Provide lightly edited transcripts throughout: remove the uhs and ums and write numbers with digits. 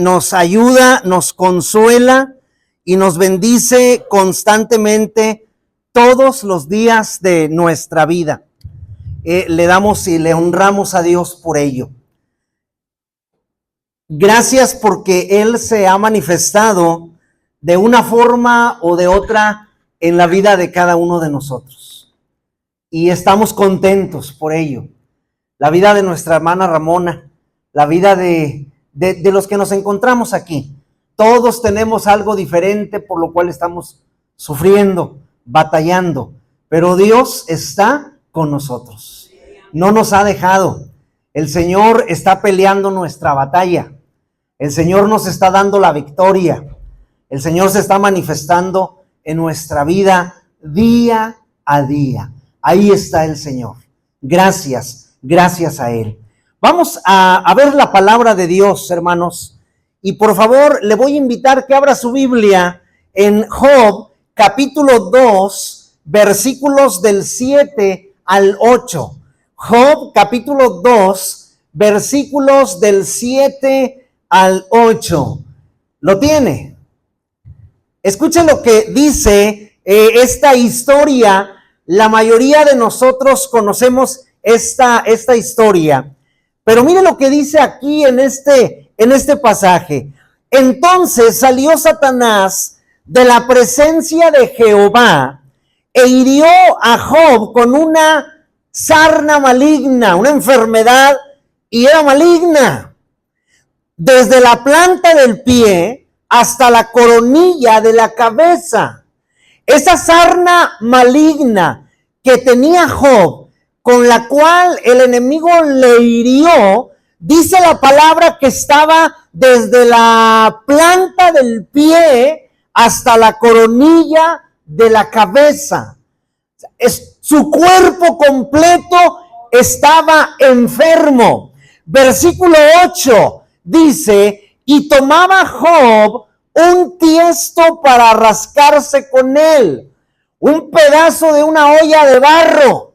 nos ayuda, nos consuela y nos bendice constantemente todos los días de nuestra vida. Le damos y le honramos a Dios por ello. Gracias porque Él se ha manifestado de una forma o de otra en la vida de cada uno de nosotros. Y estamos contentos por ello. La vida de nuestra hermana Ramona, la vida de los que nos encontramos aquí. Todos tenemos algo diferente por lo cual estamos sufriendo, batallando. Pero Dios está con nosotros. No nos ha dejado. El Señor está peleando nuestra batalla. El Señor nos está dando la victoria. El Señor se está manifestando en nuestra vida día a día. Ahí está el Señor. Gracias, gracias a Él. Vamos a ver la palabra de Dios, hermanos. Y por favor, le voy a invitar que abra su Biblia en Job, capítulo 2, versículos del 7 al 8. Job, capítulo 2, versículos del 7 al 8. ¿Lo tiene? Escuchen lo que dice esta historia. La mayoría de nosotros conocemos esta historia. Pero mire lo que dice aquí en este pasaje. Entonces salió Satanás de la presencia de Jehová e hirió a Job con una sarna maligna, una enfermedad, y era maligna. Desde la planta del pie hasta la coronilla de la cabeza. Esa sarna maligna que tenía Job, con la cual el enemigo le hirió, dice la palabra que estaba desde la planta del pie hasta la coronilla de la cabeza. Su cuerpo completo estaba enfermo. Versículo 8 dice: y tomaba Job un tiesto para rascarse con él, un pedazo de una olla de barro.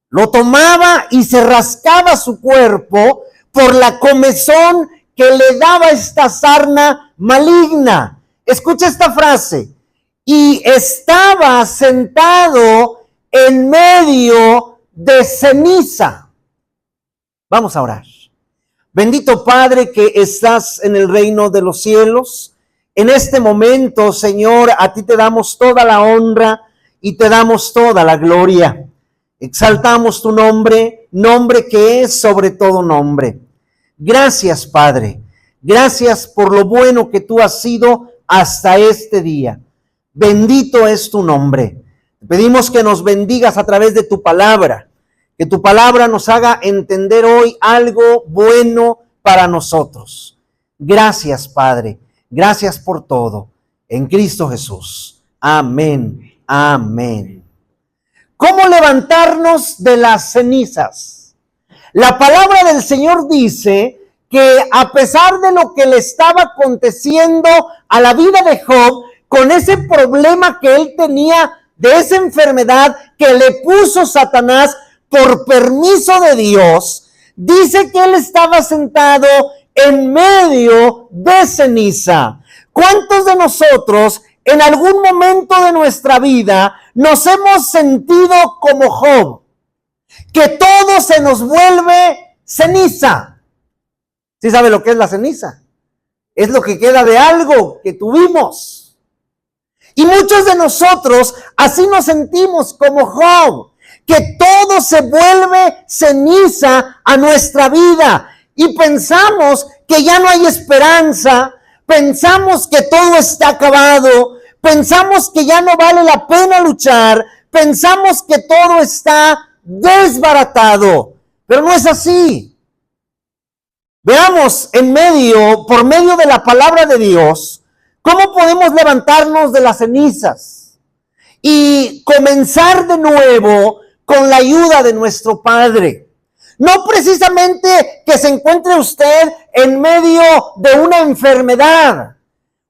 Lo tomaba y se rascaba su cuerpo por la comezón que le daba esta sarna maligna. Escucha esta frase: y estaba sentado en medio de ceniza. Vamos a orar. Bendito Padre que estás en el reino de los cielos. En este momento, Señor, a ti te damos toda la honra y te damos toda la gloria. Exaltamos tu nombre, nombre que es sobre todo nombre. Gracias, Padre. Gracias por lo bueno que tú has sido hasta este día. Bendito es tu nombre. Te pedimos que nos bendigas a través de tu palabra. Que tu palabra nos haga entender hoy algo bueno para nosotros. Gracias, Padre. Gracias por todo. En Cristo Jesús. Amén. Amén. ¿Cómo levantarnos de las cenizas? La palabra del Señor dice que a pesar de lo que le estaba aconteciendo a la vida de Job, con ese problema que él tenía, de esa enfermedad que le puso Satanás por permiso de Dios, dice que él estaba sentado en medio de ceniza. ¿Cuántos de nosotros en algún momento de nuestra vida nos hemos sentido como Job? Que todo se nos vuelve ceniza. ¿Sí sabe lo que es la ceniza? Es lo que queda de algo que tuvimos. Y muchos de nosotros así nos sentimos como Job, que todo se vuelve ceniza a nuestra vida y pensamos que ya no hay esperanza, pensamos que todo está acabado, pensamos que ya no vale la pena luchar, pensamos que todo está desbaratado, pero no es así. Veamos por medio de la palabra de Dios, cómo podemos levantarnos de las cenizas y comenzar de nuevo con la ayuda de nuestro Padre. No precisamente que se encuentre usted en medio de una enfermedad,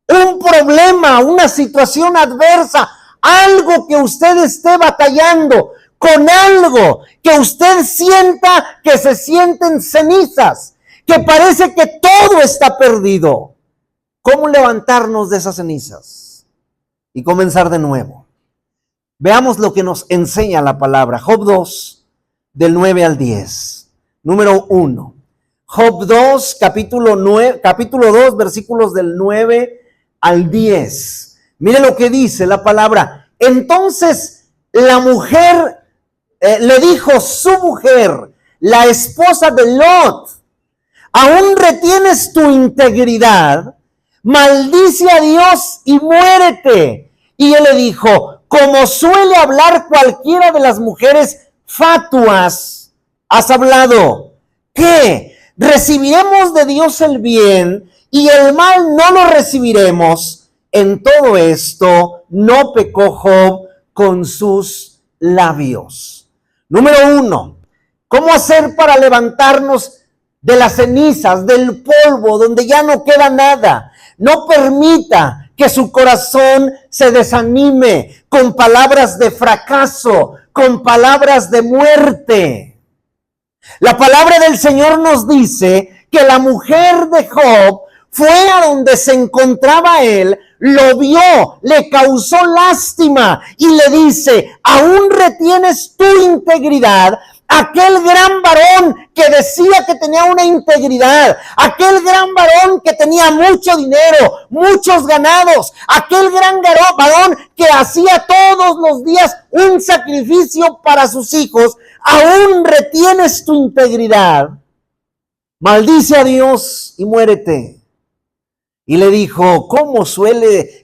un problema, una situación adversa, algo que usted esté batallando, con algo que usted sienta que se sienten cenizas, que parece que todo está perdido. ¿Cómo levantarnos de esas cenizas y comenzar de nuevo? Veamos lo que nos enseña la palabra. Job 2, del 9 al 10. Número 1. Job 2, capítulo 2, versículos del 9 al 10. Mire lo que dice la palabra. Entonces la mujer, le dijo su mujer, la esposa de Lot: ¿aún retienes tu integridad? Maldice a Dios y muérete. Y él le dijo: como suele hablar cualquiera de las mujeres fatuas, has hablado. ¿Qué? ¿Recibiremos de Dios el bien y el mal no lo recibiremos? En todo esto no pecó Job con sus labios. Número 1. ¿Cómo hacer para levantarnos de las cenizas, del polvo, donde ya no queda nada? No permita que su corazón se desanime con palabras de fracaso, con palabras de muerte. La palabra del Señor nos dice que la mujer de Job fue a donde se encontraba él, lo vio, le causó lástima y le dice: ¿aún retienes tu integridad? Aquel gran varón que decía que tenía una integridad, aquel gran varón que tenía mucho dinero, muchos ganados, aquel gran varón que hacía todos los días un sacrificio para sus hijos, ¿aún retienes tu integridad? Maldice a Dios y muérete. Y le dijo: como suele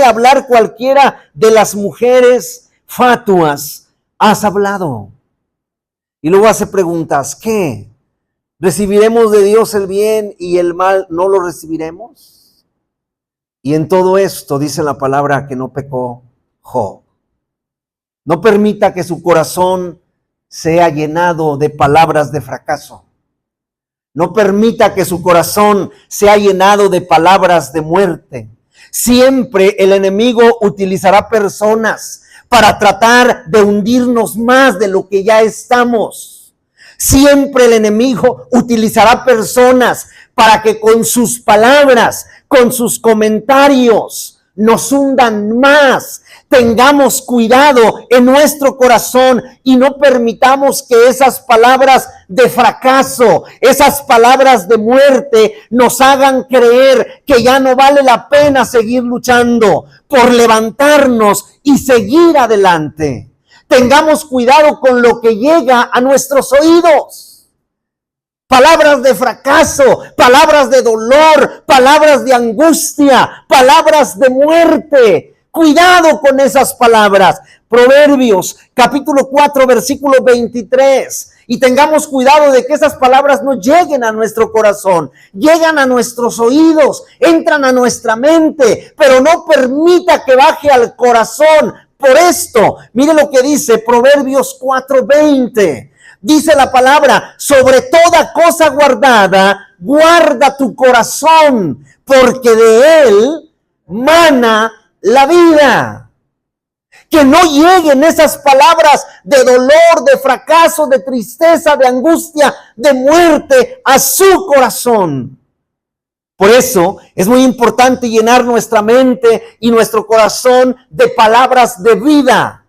hablar cualquiera de las mujeres fatuas, has hablado. Y luego hace preguntas: ¿qué? ¿Recibiremos de Dios el bien y el mal no lo recibiremos? Y en todo esto dice la palabra que no pecó Job. No permita que su corazón sea llenado de palabras de fracaso. No permita que su corazón sea llenado de palabras de muerte. Siempre el enemigo utilizará personas para tratar de hundirnos más de lo que ya estamos. Siempre el enemigo utilizará personas para que con sus palabras, con sus comentarios, nos hundan más. Tengamos cuidado en nuestro corazón y no permitamos que esas palabras de fracaso, esas palabras de muerte nos hagan creer que ya no vale la pena seguir luchando por levantarnos y seguir adelante. Tengamos cuidado con lo que llega a nuestros oídos. Palabras de fracaso, palabras de dolor, palabras de angustia, palabras de muerte. Cuidado con esas palabras. Proverbios capítulo 4 versículo 23. Y tengamos cuidado de que esas palabras no lleguen a nuestro corazón, llegan a nuestros oídos, entran a nuestra mente, pero no permita que baje al corazón. Por esto, mire lo que dice Proverbios 4:20. Dice la palabra: sobre toda cosa guardada, guarda tu corazón, porque de él mana la vida. Que no lleguen esas palabras de dolor, de fracaso, de tristeza, de angustia, de muerte a su corazón. Por eso es muy importante llenar nuestra mente y nuestro corazón de palabras de vida.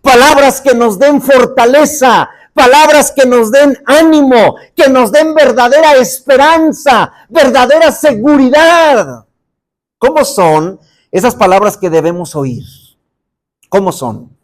Palabras que nos den fortaleza, palabras que nos den ánimo, que nos den verdadera esperanza, verdadera seguridad. ¿Cómo son esas palabras que debemos oír? ¿Cómo son?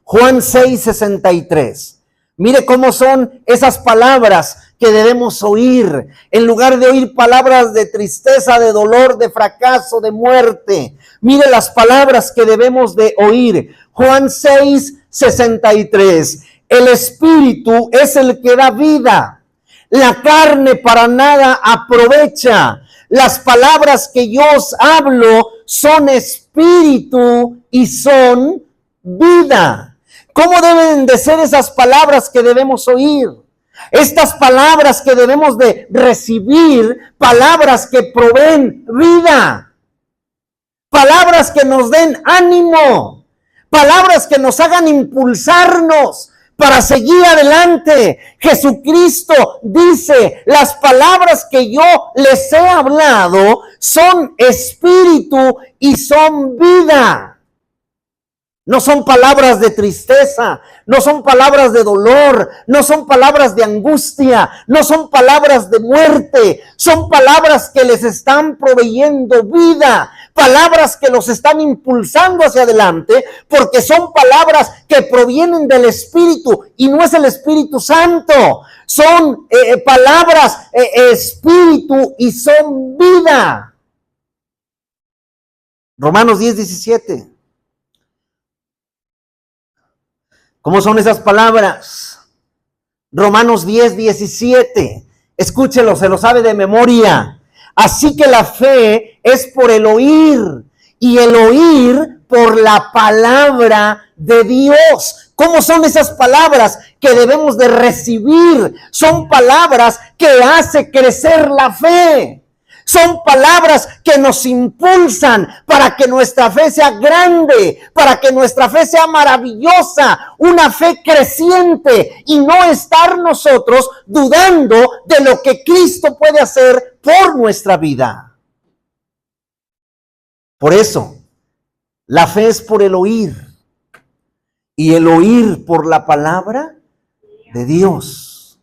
Juan 6:63. Mire cómo son esas palabras que debemos oír. En lugar de oír palabras de tristeza, de dolor, de fracaso, de muerte. Mire las palabras que debemos de oír. Juan 6:63. El espíritu es el que da vida. La carne para nada aprovecha. Las palabras que yo os hablo son espíritu y son vida. ¿Cómo deben de ser esas palabras que debemos oír? Estas palabras que debemos de recibir, palabras que proveen vida, palabras que nos den ánimo, palabras que nos hagan impulsarnos, para seguir adelante. Jesucristo dice, las palabras que yo les he hablado son espíritu y son vida. No son palabras de tristeza, no son palabras de dolor, no son palabras de angustia, no son palabras de muerte, son palabras que les están proveyendo vida, palabras que los están impulsando hacia adelante, porque son palabras que provienen del Espíritu y no es el Espíritu Santo, son palabras espíritu y son vida. Romanos 10:17. ¿Cómo son esas palabras? Romanos 10:17. Escúchelo, se lo sabe de memoria. Así que la fe es por el oír y el oír por la palabra de Dios. ¿Cómo son esas palabras que debemos de recibir? Son palabras que hacen crecer la fe. Son palabras que nos impulsan para que nuestra fe sea grande, para que nuestra fe sea maravillosa, una fe creciente y no estar nosotros dudando de lo que Cristo puede hacer por nuestra vida. Por eso, la fe es por el oír y el oír por la palabra de Dios.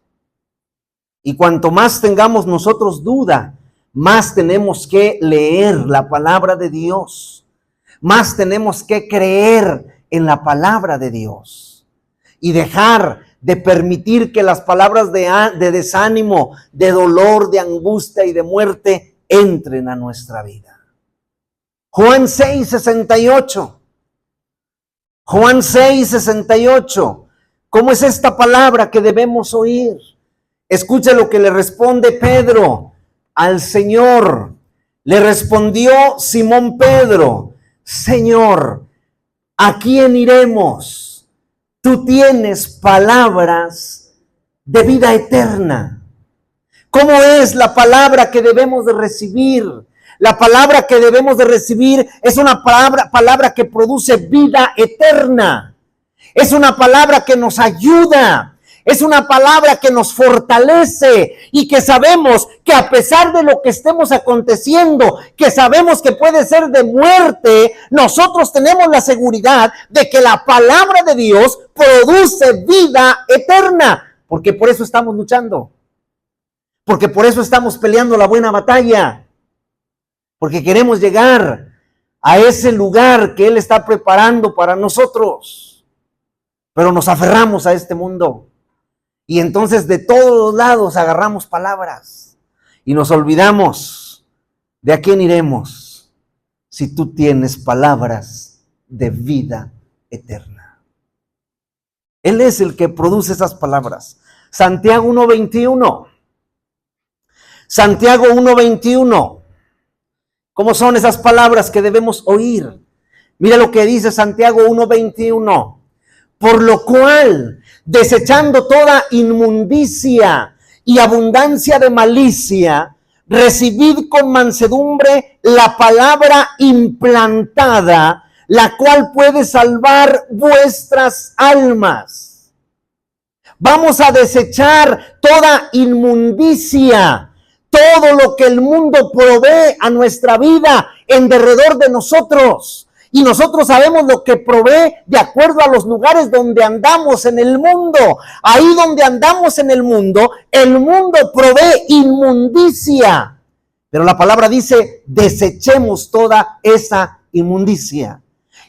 Y cuanto más tengamos nosotros duda, más tenemos que leer la palabra de Dios, más tenemos que creer en la palabra de Dios y dejar de permitir que las palabras de desánimo, de dolor, de angustia y de muerte entren a nuestra vida. Juan 6:68. Juan 6:68. ¿Cómo es esta palabra que debemos oír? Escuche lo que le responde Pedro al Señor. Le respondió Simón Pedro: Señor, ¿a quién iremos? Tú tienes palabras de vida eterna. ¿Cómo es la palabra que debemos de recibir? La palabra que debemos de recibir es una palabra que produce vida eterna. Es una palabra que nos ayuda. Es una palabra que nos fortalece y que sabemos que a pesar de lo que estemos aconteciendo, que sabemos que puede ser de muerte, nosotros tenemos la seguridad de que la palabra de Dios produce vida eterna. Porque por eso estamos luchando. Porque por eso estamos peleando la buena batalla. Porque queremos llegar a ese lugar que Él está preparando para nosotros. Pero nos aferramos a este mundo. Y entonces de todos lados agarramos palabras y nos olvidamos de a quién iremos si tú tienes palabras de vida eterna. Él es el que produce esas palabras. Santiago 1:21. Santiago 1:21. ¿Cómo son esas palabras que debemos oír? Mira lo que dice Santiago 1:21. Por lo cual, desechando toda inmundicia y abundancia de malicia, recibid con mansedumbre la palabra implantada, la cual puede salvar vuestras almas. Vamos a desechar toda inmundicia, todo lo que el mundo provee a nuestra vida en derredor de nosotros. Y nosotros sabemos lo que provee de acuerdo a los lugares donde andamos en el mundo. Ahí donde andamos en el mundo provee inmundicia. Pero la palabra dice, desechemos toda esa inmundicia.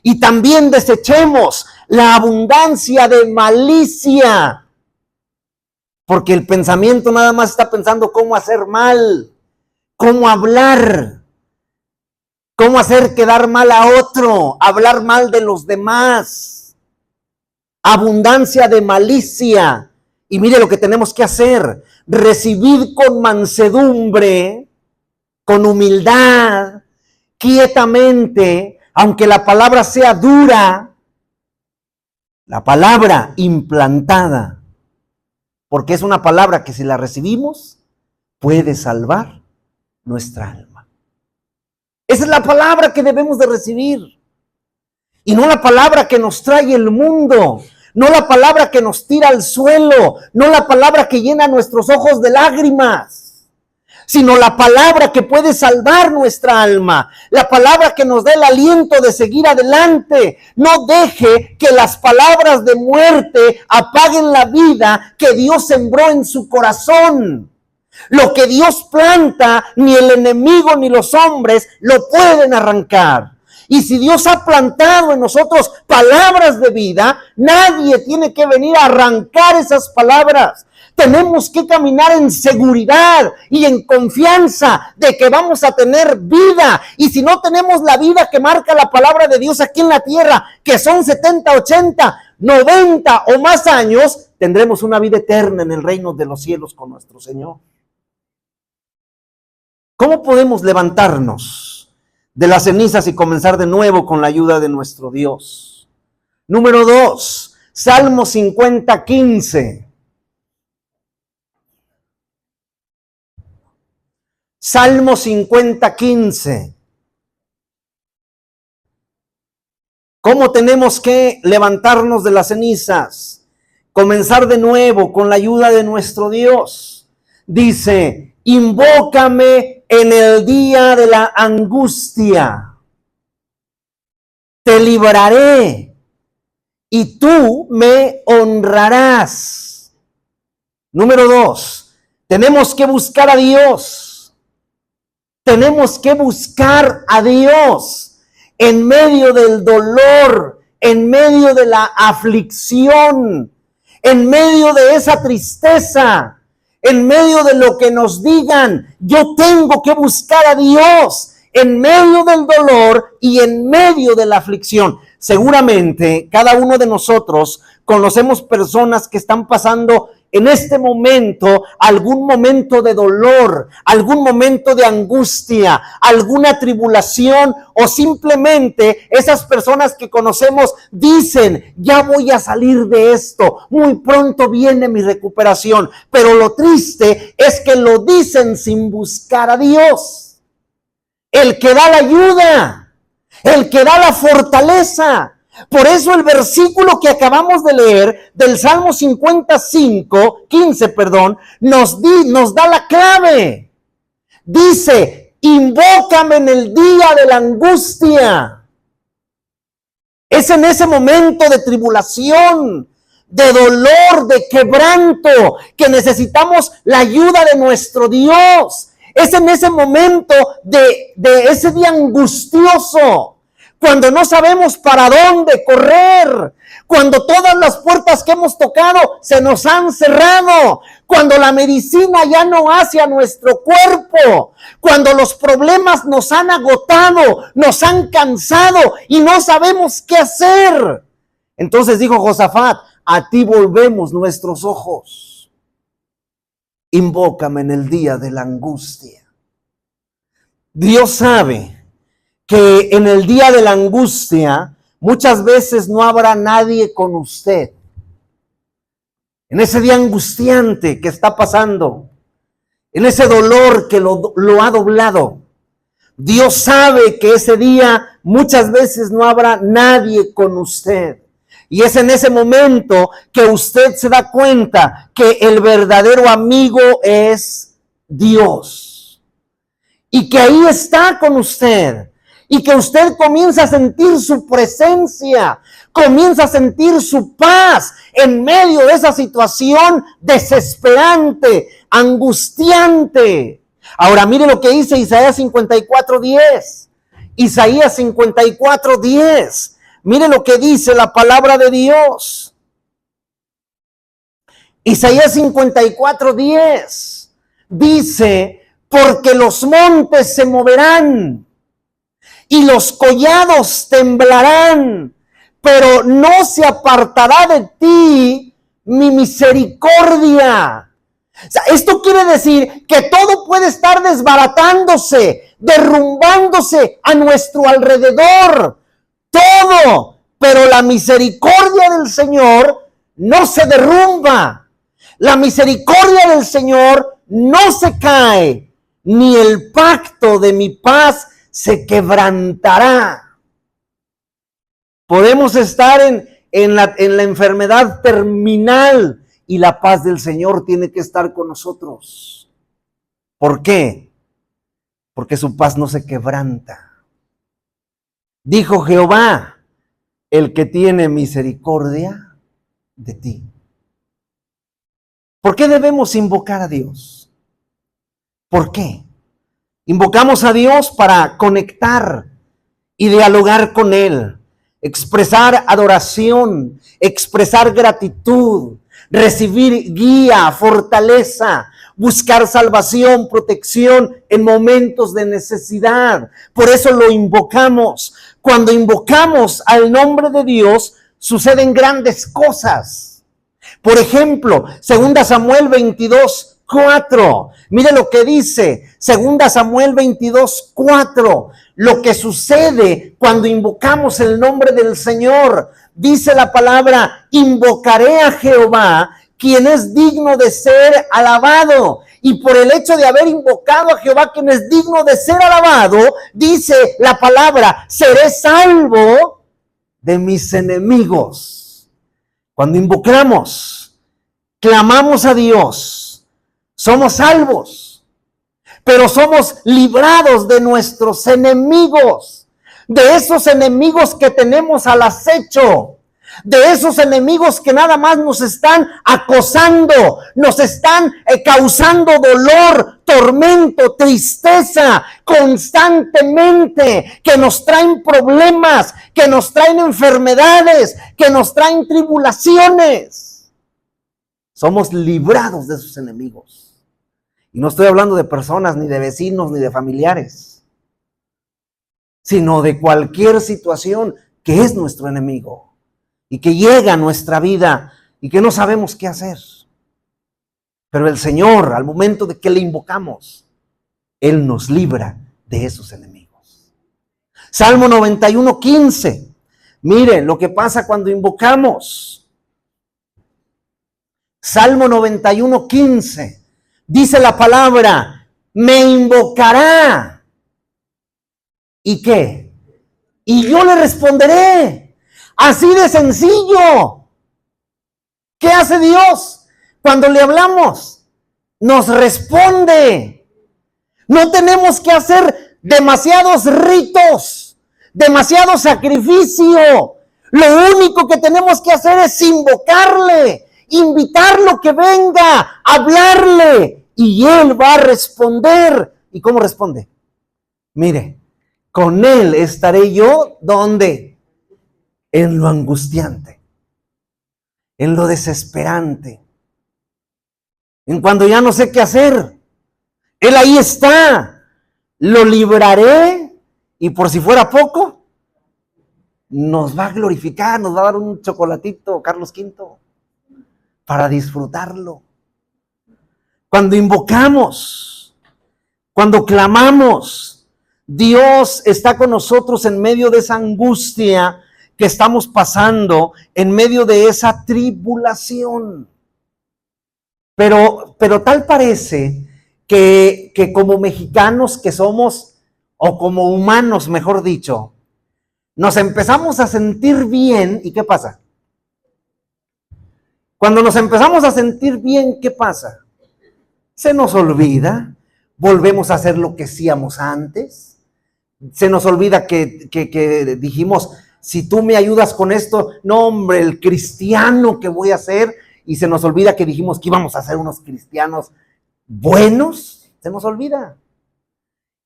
Y también desechemos la abundancia de malicia. Porque el pensamiento nada más está pensando cómo hacer mal, cómo hablar, cómo hacer quedar mal a otro, hablar mal de los demás. Abundancia de malicia. Y mire lo que tenemos que hacer. Recibid con mansedumbre, con humildad, quietamente, aunque la palabra sea dura, la palabra implantada. Porque es una palabra que si la recibimos, puede salvar nuestra alma. Esa es la palabra que debemos de recibir. Y no la palabra que nos trae el mundo. no la palabra que nos tira al suelo, no la palabra que llena nuestros ojos de lágrimas, sino la palabra que puede salvar nuestra alma, la palabra que nos da el aliento de seguir adelante. No deje que las palabras de muerte apaguen la vida que Dios sembró en su corazón. Lo que Dios planta, ni el enemigo ni los hombres lo pueden arrancar. Y si Dios ha plantado en nosotros palabras de vida, nadie tiene que venir a arrancar esas palabras. Tenemos que caminar en seguridad y en confianza de que vamos a tener vida. Y si no tenemos la vida que marca la palabra de Dios aquí en la tierra, que son 70, 80, 90 o más años, tendremos una vida eterna en el reino de los cielos con nuestro Señor. ¿Cómo podemos levantarnos de las cenizas y comenzar de nuevo con la ayuda de nuestro Dios? Número 2, Salmo 50, 15. Salmo 50, 15. ¿Cómo tenemos que levantarnos de las cenizas? Comenzar de nuevo con la ayuda de nuestro Dios. Dice, invócame en el día de la angustia. Te libraré y tú me honrarás. Número 2, tenemos que buscar a Dios. Tenemos que buscar a Dios en medio del dolor, en medio de la aflicción, en medio de esa tristeza, en medio de lo que nos digan. Yo tengo que buscar a Dios en medio del dolor y en medio de la aflicción. Seguramente cada uno de nosotros conocemos personas que están pasando en este momento algún momento de dolor, algún momento de angustia, alguna tribulación, o simplemente esas personas que conocemos dicen, ya voy a salir de esto, muy pronto viene mi recuperación. Pero lo triste es que lo dicen sin buscar a Dios, el que da la ayuda, el que da la fortaleza. Por eso el versículo que acabamos de leer del Salmo 15, nos da la clave. Dice, invócame en el día de la angustia. Es en ese momento de tribulación, de dolor, de quebranto, que necesitamos la ayuda de nuestro Dios. Es en ese momento de ese día angustioso, cuando no sabemos para dónde correr, cuando todas las puertas que hemos tocado se nos han cerrado, cuando la medicina ya no hace a nuestro cuerpo, cuando los problemas nos han agotado, nos han cansado y no sabemos qué hacer. Entonces dijo Josafat, a ti volvemos nuestros ojos. Invócame en el día de la angustia. Dios sabe que en el día de la angustia muchas veces no habrá nadie con usted. En ese día angustiante que está pasando, en ese dolor que lo ha doblado, Dios sabe que ese día muchas veces no habrá nadie con usted. Y es en ese momento que usted se da cuenta que el verdadero amigo es Dios. Y que ahí está con usted. Y que usted comienza a sentir su presencia, comienza a sentir su paz en medio de esa situación desesperante, angustiante. Ahora mire lo que dice Isaías 54:10. Isaías 54:10. Mire lo que dice la palabra de Dios. Isaías 54:10 dice, porque los montes se moverán y los collados temblarán, pero no se apartará de ti mi misericordia. O sea, esto quiere decir que todo puede estar desbaratándose, derrumbándose a nuestro alrededor, todo, pero la misericordia del Señor no se derrumba, la misericordia del Señor no se cae, ni el pacto de mi paz se quebrantará. Podemos estar en en la enfermedad terminal, y la paz del Señor tiene que estar con nosotros. ¿Por qué? Porque su paz no se quebranta. Dijo Jehová, el que tiene misericordia de ti. ¿Por qué debemos invocar a Dios? ¿Por qué? Invocamos a Dios para conectar y dialogar con Él, expresar adoración, expresar gratitud, recibir guía, fortaleza, buscar salvación, protección en momentos de necesidad. Por eso lo invocamos. Cuando invocamos al nombre de Dios, suceden grandes cosas. Por ejemplo, 2 Samuel 22:4. Mire lo que dice 2 Samuel 22:4. Lo que sucede cuando invocamos el nombre del Señor. Dice la palabra, invocaré a Jehová, quien es digno de ser alabado. Y por el hecho de haber invocado a Jehová, quien es digno de ser alabado, dice la palabra, seré salvo de mis enemigos. Cuando invocamos, clamamos a Dios, somos salvos, pero somos librados de nuestros enemigos, de esos enemigos que tenemos al acecho, de esos enemigos que nada más nos están acosando, nos están causando dolor, tormento, tristeza constantemente, que nos traen problemas, que nos traen enfermedades, que nos traen tribulaciones. Somos librados de esos enemigos. Y no estoy hablando de personas, ni de vecinos, ni de familiares, sino de cualquier situación que es nuestro enemigo y que llega a nuestra vida y que no sabemos qué hacer. Pero el Señor, al momento de que le invocamos, Él nos libra de esos enemigos. Salmo 91:15. Mire lo que pasa cuando invocamos. Salmo 91:15. Dice la palabra, me invocará. ¿Y qué? Y yo le responderé. Así de sencillo. ¿Qué hace Dios? Cuando le hablamos, nos responde. No tenemos que hacer demasiados ritos, demasiado sacrificio. Lo único que tenemos que hacer es invocarle, invitarlo que venga, hablarle, y Él va a responder. ¿Y cómo responde? Mire, con Él estaré yo, ¿dónde? En lo angustiante, en lo desesperante, en cuando ya no sé qué hacer. Él ahí está. Lo libraré, y por si fuera poco, nos va a glorificar, nos va a dar un chocolatito Carlos V para disfrutarlo. Cuando invocamos, cuando clamamos, Dios está con nosotros en medio de esa angustia que estamos pasando, en medio de esa tribulación. Pero tal parece que como mexicanos que somos, o como humanos, mejor dicho, nos empezamos a sentir bien. ¿Y qué pasa? Cuando nos empezamos a sentir bien, ¿qué pasa? Se nos olvida, volvemos a hacer lo que hacíamos antes. Se nos olvida que dijimos, si tú me ayudas con esto, no hombre, el cristiano que voy a ser. Y se nos olvida que dijimos que íbamos a ser unos cristianos buenos. Se nos olvida.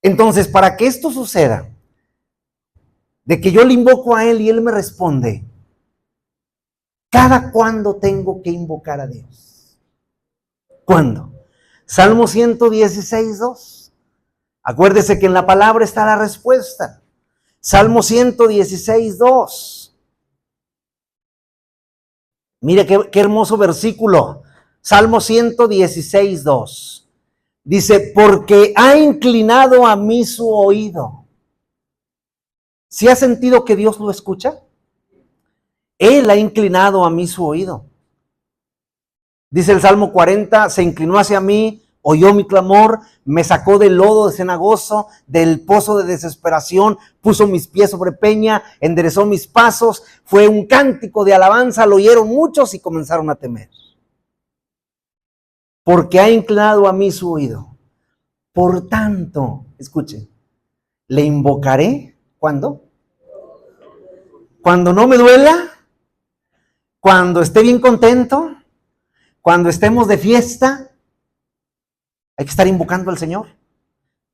Entonces, para que esto suceda, de que yo le invoco a Él y Él me responde, ¿cada cuándo tengo que invocar a Dios? ¿Cuándo? Salmo 116:2. Acuérdese que en la palabra está la respuesta. Salmo 116:2. Mire qué hermoso versículo. Salmo 116:2. Dice, porque ha inclinado a mí su oído. ¿Sí ha sentido que Dios lo escucha? Él ha inclinado a mí su oído. Dice el Salmo 40, se inclinó hacia mí, oyó mi clamor, me sacó del lodo de cenagoso, del pozo de desesperación, puso mis pies sobre peña, enderezó mis pasos, fue un cántico de alabanza, lo oyeron muchos y comenzaron a temer. Porque ha inclinado a mí su oído. Por tanto, escuchen, le invocaré, ¿cuándo? Cuando no me duela, cuando esté bien contento, cuando estemos de fiesta, hay que estar invocando al Señor.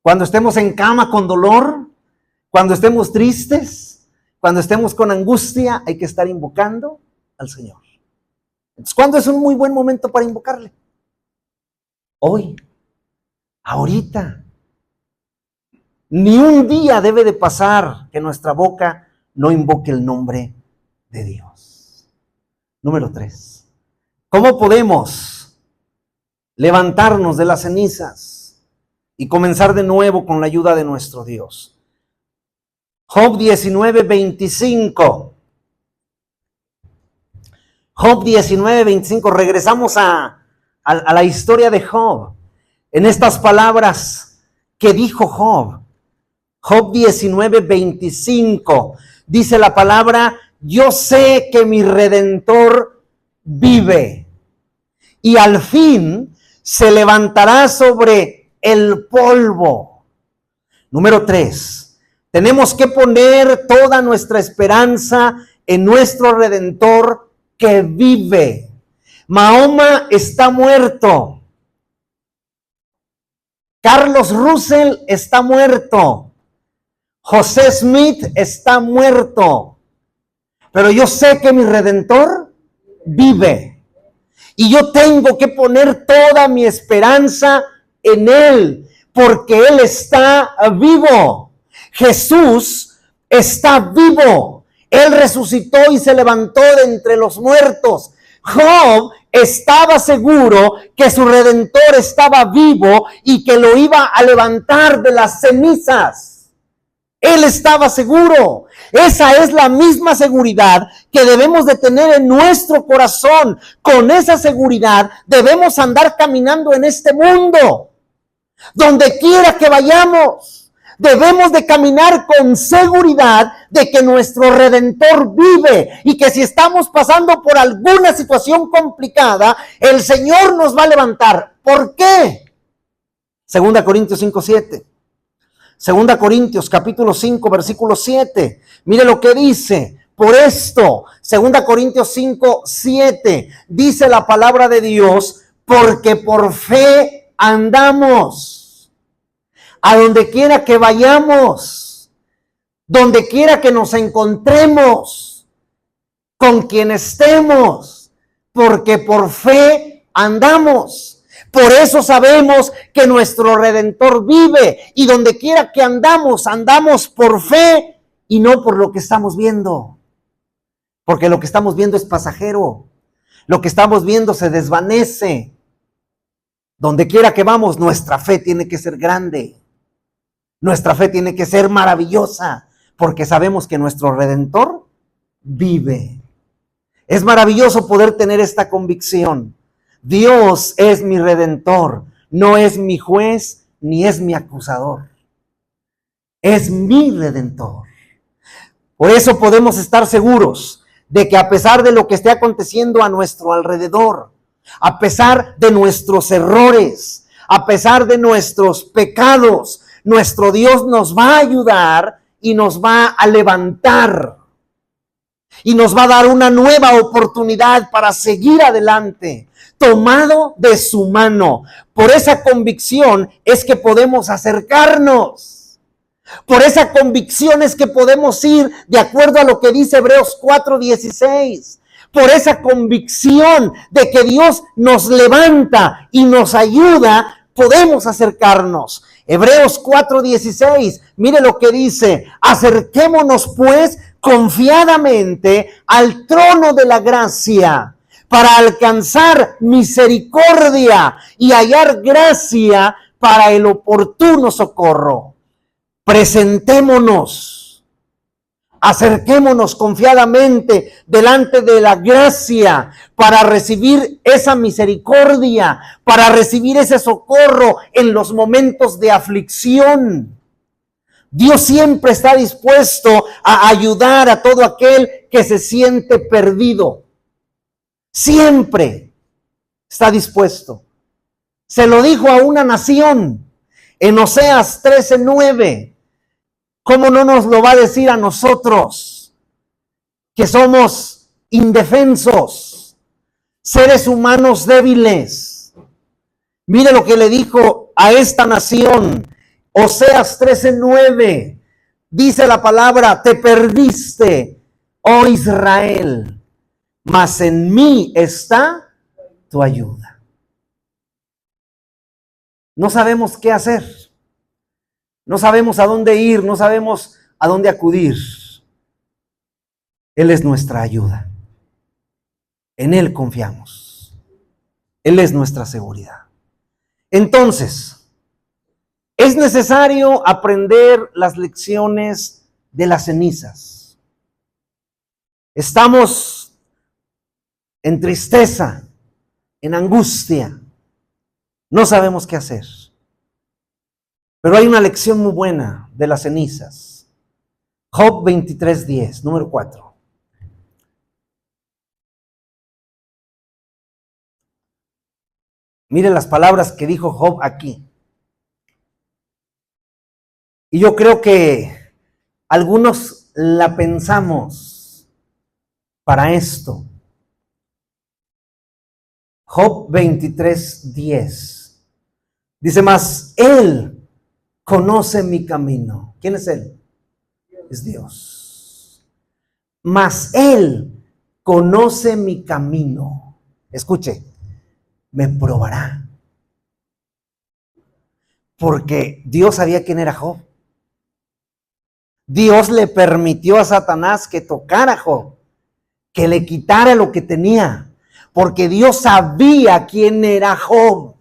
Cuando estemos en cama con dolor, cuando estemos tristes, cuando estemos con angustia, hay que estar invocando al Señor. Entonces, ¿cuándo es un muy buen momento para invocarle? Hoy, ahorita. Ni un día debe de pasar que nuestra boca no invoque el nombre de Dios. Número 3. ¿Cómo podemos levantarnos de las cenizas y comenzar de nuevo con la ayuda de nuestro Dios? Job 19:25. Job 19:25. Regresamos a la historia de Job. En estas palabras que dijo Job. Job 19:25. Dice la palabra: yo sé que mi Redentor vive y al fin se levantará sobre el polvo. Número 3. Tenemos que poner toda nuestra esperanza en nuestro Redentor que vive. Mahoma está muerto. Carlos Russell está muerto. José Smith está muerto. Pero yo sé que mi Redentor vive. Y yo tengo que poner toda mi esperanza en Él, porque Él está vivo. Jesús está vivo. Él resucitó y se levantó de entre los muertos. Job estaba seguro que su Redentor estaba vivo y que lo iba a levantar de las cenizas. Él estaba seguro. Esa es la misma seguridad que debemos de tener en nuestro corazón. Con esa seguridad debemos andar caminando en este mundo. Donde quiera que vayamos, debemos de caminar con seguridad de que nuestro Redentor vive y que si estamos pasando por alguna situación complicada, el Señor nos va a levantar. ¿Por qué? 2 Corintios 5:7. 2 Corintios capítulo 5 versículo 7. Mire lo que dice. Por esto, 2 Corintios 5:7, dice la palabra de Dios: porque por fe andamos. A donde quiera que vayamos, donde quiera que nos encontremos, con quien estemos, porque por fe andamos. Por eso sabemos que nuestro Redentor vive, y donde quiera que andamos, andamos por fe y no por lo que estamos viendo. Porque lo que estamos viendo es pasajero. Lo que estamos viendo se desvanece. Donde quiera que vamos, nuestra fe tiene que ser grande. Nuestra fe tiene que ser maravillosa, porque sabemos que nuestro Redentor vive. Es maravilloso poder tener esta convicción. Dios es mi Redentor, no es mi juez ni es mi acusador. Es mi Redentor. Por eso podemos estar seguros de que a pesar de lo que esté aconteciendo a nuestro alrededor, a pesar de nuestros errores, a pesar de nuestros pecados, nuestro Dios nos va a ayudar y nos va a levantar. Y nos va a dar una nueva oportunidad para seguir adelante, tomado de su mano. Por esa convicción es que podemos acercarnos. Por esa convicción es que podemos ir de acuerdo a lo que dice Hebreos 4:16. Por esa convicción de que Dios nos levanta y nos ayuda, podemos acercarnos. Hebreos 4:16, mire lo que dice: acerquémonos pues confiadamente al trono de la gracia para alcanzar misericordia y hallar gracia para el oportuno socorro. Presentémonos Acerquémonos confiadamente delante de la gracia para recibir esa misericordia, para recibir ese socorro en los momentos de aflicción. Dios siempre está dispuesto a ayudar a todo aquel que se siente perdido. Siempre está dispuesto. Se lo dijo a una nación en Oseas 13:9. ¿Cómo no nos lo va a decir a nosotros, que somos indefensos, seres humanos débiles? Mire lo que le dijo a esta nación, Oseas 13:9. Dice la palabra: te perdiste, oh Israel, mas en mí está tu ayuda. No sabemos qué hacer. No sabemos a dónde ir, no sabemos a dónde acudir. Él es nuestra ayuda. En Él confiamos. Él es nuestra seguridad. Entonces, es necesario aprender las lecciones de las cenizas. Estamos en tristeza, en angustia. No sabemos qué hacer. Pero hay una lección muy buena de las cenizas. Job 23:10, número 4. Mire las palabras que dijo Job aquí. Y yo creo que algunos la pensamos para esto. Job 23:10. Dice: mas Él conoce mi camino. ¿Quién es Él? Es Dios. Mas Él conoce mi camino. Escuche, me probará. Porque Dios sabía quién era Job. Dios le permitió a Satanás que tocara a Job, que le quitara lo que tenía, porque Dios sabía quién era Job.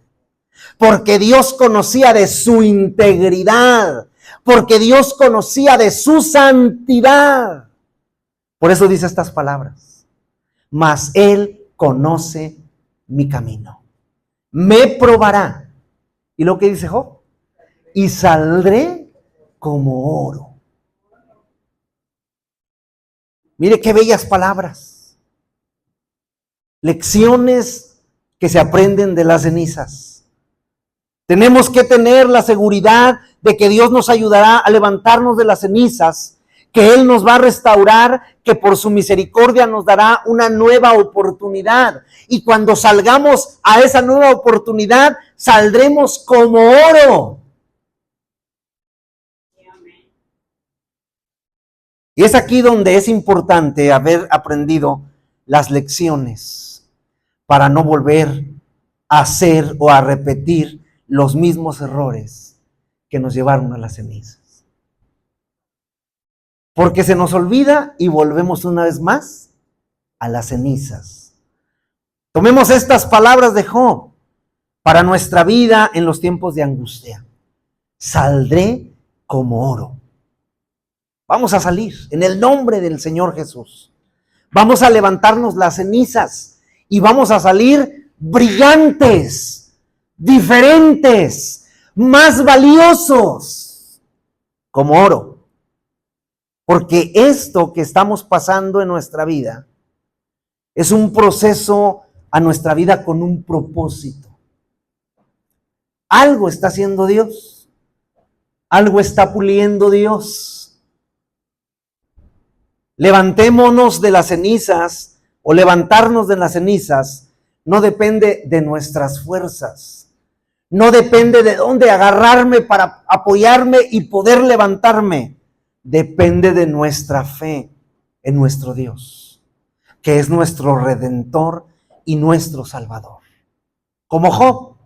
Porque Dios conocía de su integridad, porque Dios conocía de su santidad. Por eso dice estas palabras: mas Él conoce mi camino, me probará. ¿Y lo que dice Job? Y saldré como oro. Mire qué bellas palabras. Lecciones que se aprenden de las cenizas. Tenemos que tener la seguridad de que Dios nos ayudará a levantarnos de las cenizas, que Él nos va a restaurar, que por su misericordia nos dará una nueva oportunidad. Y cuando salgamos a esa nueva oportunidad, saldremos como oro. Y es aquí donde es importante haber aprendido las lecciones para no volver a hacer o a repetir los mismos errores que nos llevaron a las cenizas. Porque se nos olvida y volvemos una vez más a las cenizas. Tomemos estas palabras de Job para nuestra vida en los tiempos de angustia. Saldré como oro. Vamos a salir en el nombre del Señor Jesús. Vamos a levantarnos las cenizas y vamos a salir brillantes, diferentes, más valiosos, como oro. Porque esto que estamos pasando en nuestra vida es un proceso a nuestra vida con un propósito. Algo está haciendo Dios, algo está puliendo Dios. Levantémonos de las cenizas, o levantarnos de las cenizas no depende de nuestras fuerzas. No depende de dónde agarrarme para apoyarme y poder levantarme. Depende de nuestra fe en nuestro Dios, que es nuestro Redentor y nuestro Salvador. Como Job,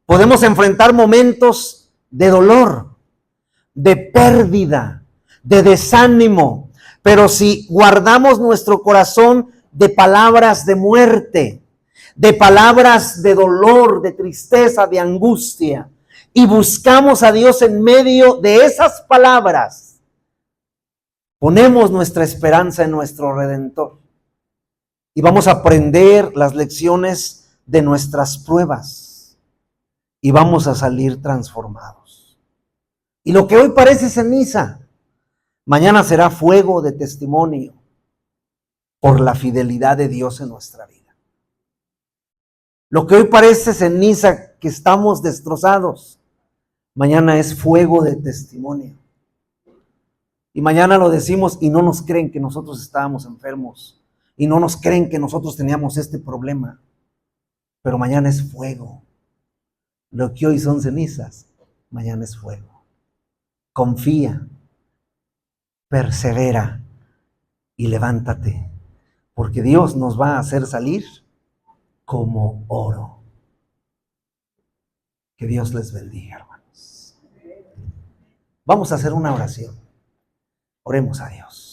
podemos enfrentar momentos de dolor, de pérdida, de desánimo, pero si guardamos nuestro corazón de palabras de muerte, de palabras de dolor, de tristeza, de angustia, y buscamos a Dios en medio de esas palabras, Ponemos nuestra esperanza en nuestro Redentor y vamos a aprender las lecciones de nuestras pruebas y vamos a salir transformados. Y lo que hoy parece ceniza, mañana será fuego de testimonio por la fidelidad de Dios en nuestra vida. Lo que hoy parece ceniza, que estamos destrozados, mañana es fuego de testimonio. Y mañana lo decimos y no nos creen que nosotros estábamos enfermos. Y no nos creen que nosotros teníamos este problema. Pero mañana es fuego. Lo que hoy son cenizas, mañana es fuego. Confía, persevera y levántate. Porque Dios nos va a hacer salir como oro. Que Dios les bendiga, hermanos. Vamos a hacer una oración. Oremos a Dios.